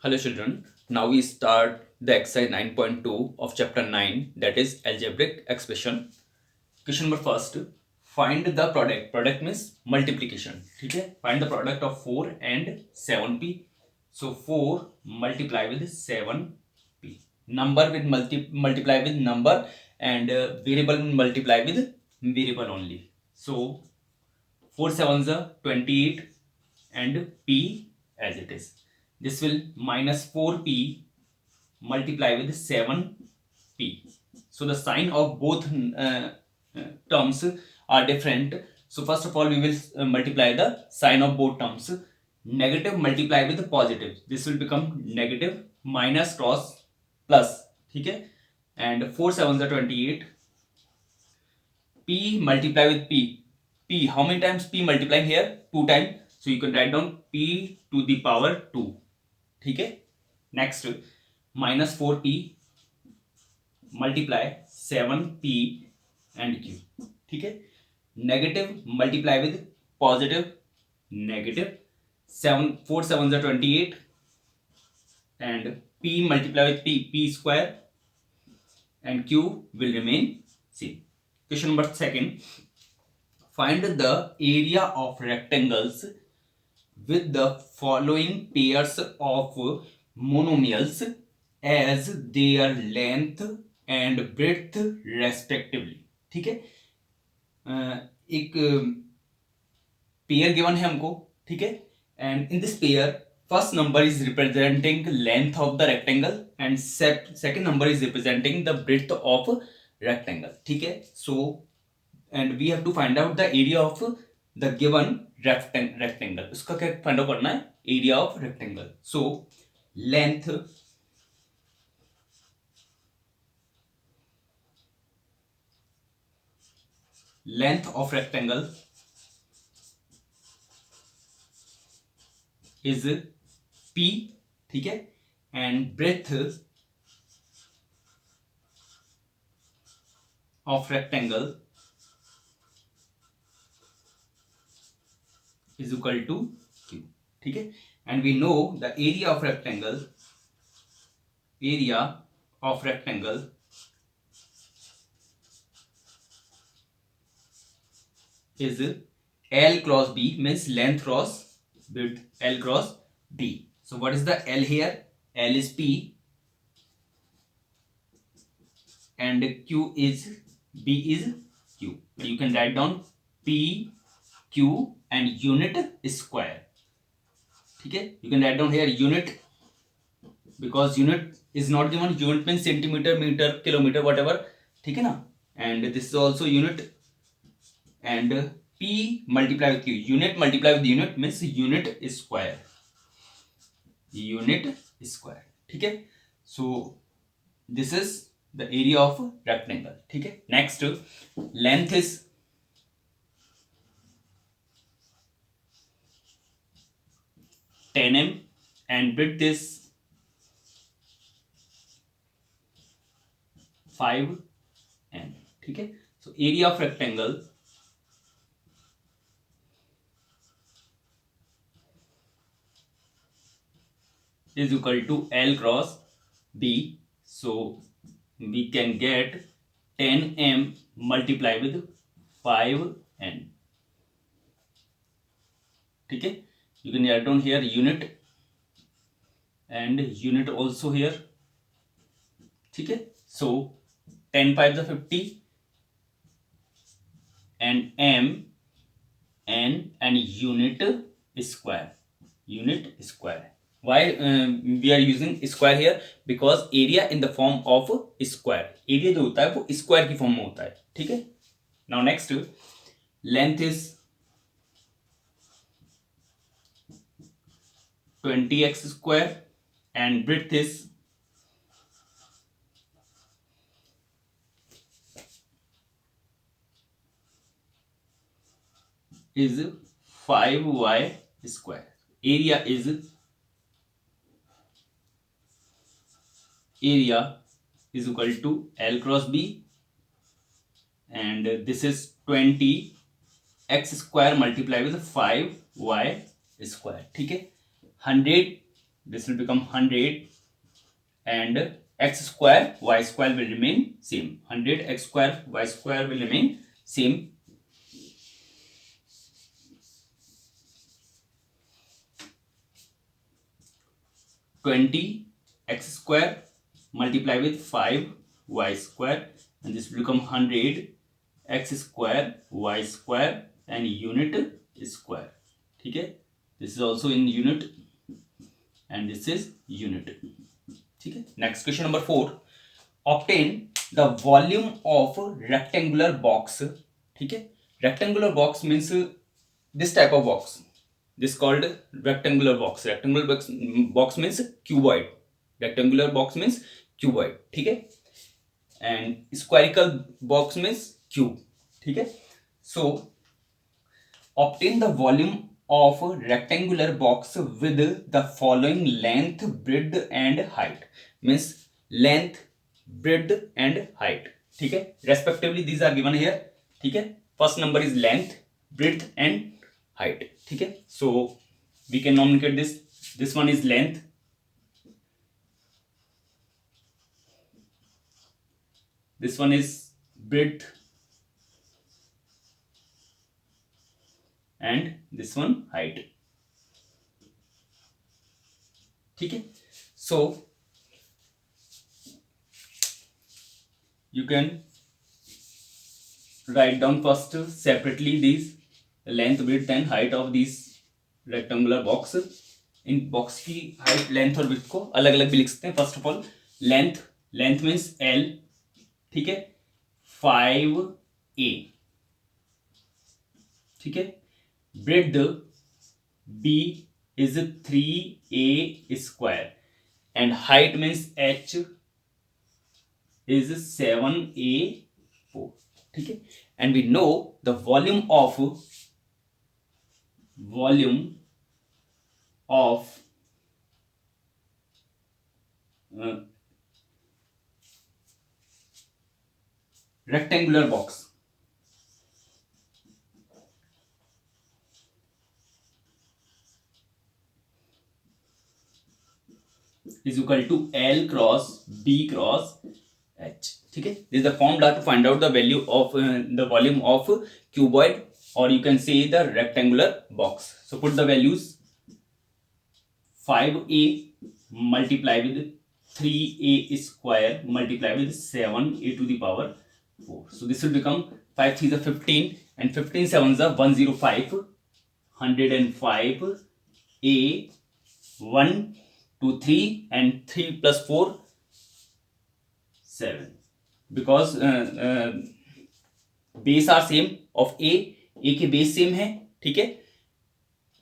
Hello children, now we start the exercise 9.2 of chapter 9, that is algebraic expression. Question number first, find the product. Product means multiplication. ठीक है, find the product of 4 and 7p. So 4 multiply with 7p. Number with multiply with number, and variable multiply with variable only. So 4 sevens are 28 and p as it is. This will minus 4p multiply with 7p. So the sign of both terms are different. So first of all we will multiply the sign of both terms. Negative multiply with positive. This will become negative minus cross plus. ठीक है, and 4 sevens are 28. p multiply with p. P, how many times p multiplying here? 2 times. So you can write down p to the power 2. ठीक है, next minus 4p multiply 7p and q. ठीक है, negative multiply with positive negative 7 4 7 28 and p multiply with p square and q will remain same. Question number second, find the area of rectangles with the following pairs of monomials as their length and breadth respectively. ठीक है, एक pair given है हमको. ठीक है, and in this pair first number is representing length of the rectangle and second number is representing the breadth of rectangle. ठीक है, so and we have to find out the area of the given rectangle. उसका क्या find out करना है? Area of rectangle. So length of rectangle is p. ठीक है, and breadth of rectangle is equal to q. ठीक है, and we know the area of rectangle is L cross B, means length cross width, L cross B. So what is the L here? L is P and Q is B is Q. You can write down P Q and unit square. ठीक है, you can write down here unit because unit is not given. Unit means centimeter, meter, kilometer, whatever. ठीक है ना, and this is also unit, and p multiply with q. Unit multiply with unit means unit square. ठीक है, so this is the area of rectangle. ठीक है, next length is 10 mm and width is 5 mm. ठीक है, so area of rectangle is equal to L cross B. So we can get 10 m multiply with 5 n. ठीक है, you can write down here unit and unit also here. ठीक है, so 10 5 is 50 and m and unit square. Why we are using square here? Because area in the form of square. area जो होता है वो square की form में होता है. ठीक है, now next length is 20x square and breadth is 5y square. Area is equal to L cross B and this is 20x square multiply with 5y square. ठीक है, 100 this will become 100, and x square y square will remain same. 100 x square y square will remain same. Twenty x square multiply with 5 y square, and this will become 100 x square y square and unit square. ठीक है, this is also in unit and this is unit. ठीक है, next question number 4. Obtain the volume of rectangular box. ठीक है, rectangular box means this type of box, this called rectangular box. Rectangular box means cuboid. Rectangular box means cuboid. ठीक है, and spherical box means cube. ठीक है, so obtain the volume of rectangular box with the following length, breadth and height. Means length, breadth and height. ठीक है, respectively these are given here. ठीक है, first number is length, breadth and height. ठीक है, so we can nomenclate this. This one is length, this one is breadth, and this one height. ठीक है, so you can write down first separately these length, breadth and height of these rectangular box. In box की height, length और width को अलग अलग भी लिख सकते हैं. First of all length, length means L. ठीक है, 5A. ठीक है, breadth B is 3A square and height means H is 7A4. ठीक है, and we know the volume of rectangular box is equal to L cross B cross H. ठीक है, this is the formula to find out the value of the volume of cuboid, or you can say the rectangular box. So put the values. 5A multiply with 3A square multiply with 7A to the power 4. So this will become 5 3 is 15 and 15 7 is 105. 105 A 1 2 3 and 3 plus 4 7, because base are same of A के base same है. ठीक है,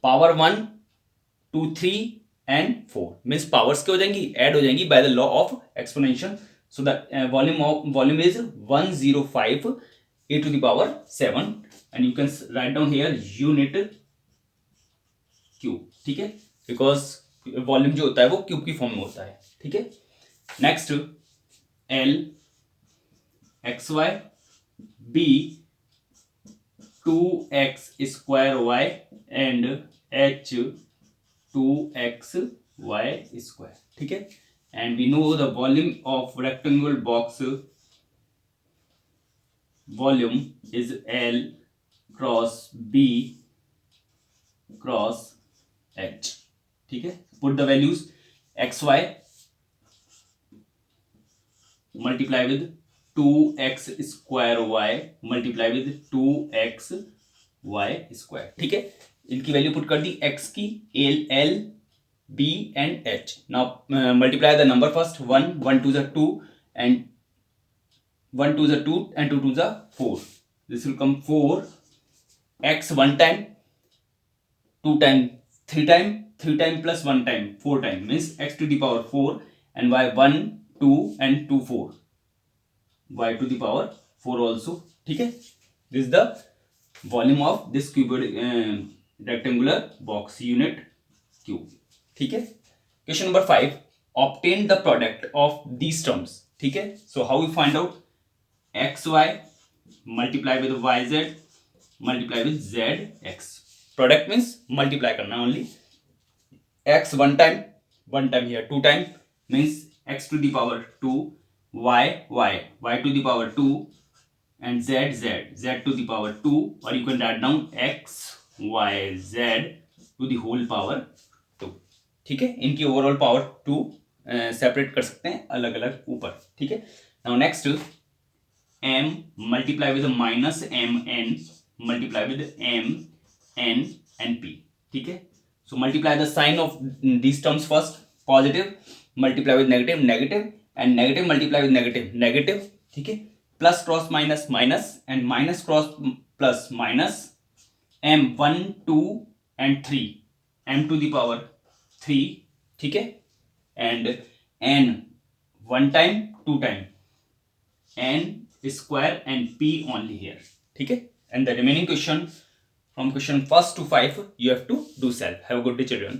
power 1 2 3 and 4 means powers क्या हो जाएंगी, add हो जाएंगी by the law of exponential. So the volume is 105 A to the power 7, and you can write down here unit cube. ठीक है, because वॉल्यूम जो होता है वो क्यूब की फॉर्म में होता है. ठीक है, next L XY B 2x square y and H 2xy square. ठीक है, and we know the volume of rectangular box volume is L cross B cross H. ठीक है, put the values. XY multiply with 2x square y multiply with 2x y square. ठीक है, इनकी value put कर दी x की, L B and H. Now multiply the number first. 1 1 2 is 2 and 1 2 is 2 and 2 2 is 4. This will come 4 x 1 time, 2 time, 3 time, 3 time plus 1 time, 4 time means x to the power 4, and y 1 2 and 2 4, y to the power 4 also. ठीक है, this is the volume of this cuboid rectangular box unit cube. ठीक है, question number 5. Obtain the product of these terms. ठीक है, so how we find out? xy multiply with yz multiply with zx. Product means multiply करना only. x 1 time, 1 time here, 2 time means x to the power 2, y to the power 2, and z to the power 2, or you can write down x y z to the whole power 2. ठीक है, इनकी overall power 2 separate कर सकते हैं अलग अलग ऊपर. ठीक है. Now next, m multiply with minus M N multiply with M N and p. ठीक है. So multiply the sign of these terms first. Positive multiply with negative, negative, and negative multiply with negative, negative. ठीक है. Plus cross minus, minus, and minus cross plus minus. m 1 2 and 3, m to the power 3. ठीक है. And n 1 time 2 time, n square and p only here. ठीक है. And the remaining question from question 1 to 5 you have to do self. Have a good day, children.